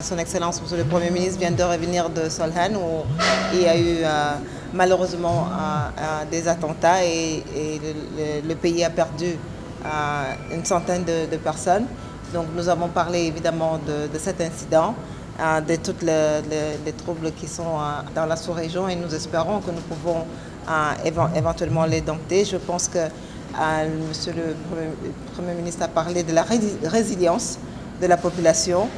Son Excellence, Monsieur le Premier ministre, vient de revenir de Solheim où il y a eu malheureusement des attentats et le pays a perdu une centaine de personnes. Donc nous avons parlé évidemment de cet incident, de tous les troubles qui sont dans la sous-région et nous espérons que nous pouvons éventuellement les dompter. Je pense que Monsieur le Premier ministre a parlé de la résilience de la population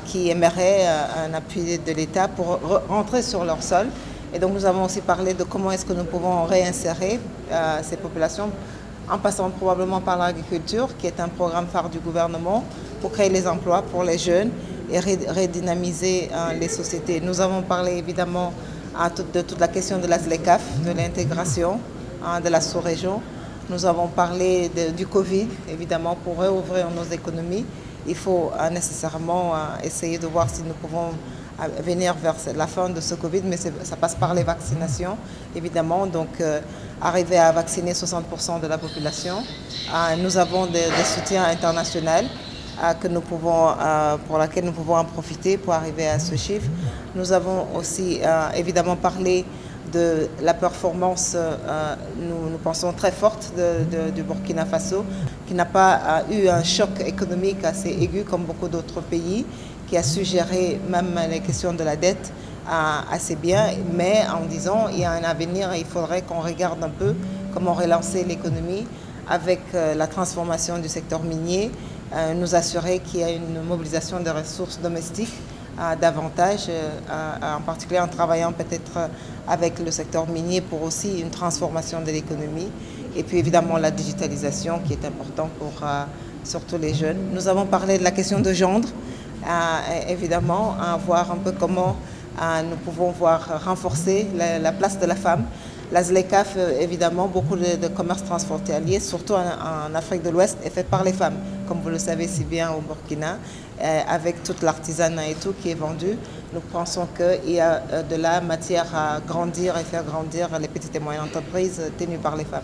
qui aimerait un appui de l'État pour rentrer sur leur sol. Et donc nous avons aussi parlé de comment est-ce que nous pouvons réinsérer ces populations en passant probablement par l'agriculture, qui est un programme phare du gouvernement pour créer les emplois pour les jeunes et redynamiser les sociétés. Nous avons parlé évidemment de toute la question de la ZLECAf, de l'intégration de la sous-région. Nous avons parlé du Covid, évidemment, pour réouvrir nos économies. Il faut nécessairement essayer de voir si nous pouvons venir vers la fin de ce Covid, mais ça passe par les vaccinations, évidemment. Donc, arriver à vacciner 60% de la population. Nous avons des soutiens internationaux pour lesquels nous pouvons en profiter pour arriver à ce chiffre. Nous avons aussi évidemment parlé de la performance, nous pensons très forte du Burkina Faso, qui n'a pas eu un choc économique assez aigu comme beaucoup d'autres pays, qui a su gérer même les questions de la dette assez bien, mais en disant il y a un avenir et il faudrait qu'on regarde un peu comment relancer l'économie avec la transformation du secteur minier, nous assurer qu'il y a une mobilisation des ressources domestiques davantage, en particulier en travaillant peut-être avec le secteur minier pour aussi une transformation de l'économie. Et puis évidemment la digitalisation qui est importante pour surtout les jeunes. Nous avons parlé de la question de gendre, évidemment, voir un peu comment nous pouvons renforcer la place de la femme. La ZLECAf, évidemment, beaucoup de commerce transfrontalier, surtout en Afrique de l'Ouest, est fait par les femmes, comme vous le savez si bien au Burkina, avec toute l'artisanat et tout qui est vendu. Nous pensons qu'il y a de la matière à grandir et faire grandir les petites et moyennes entreprises tenues par les femmes.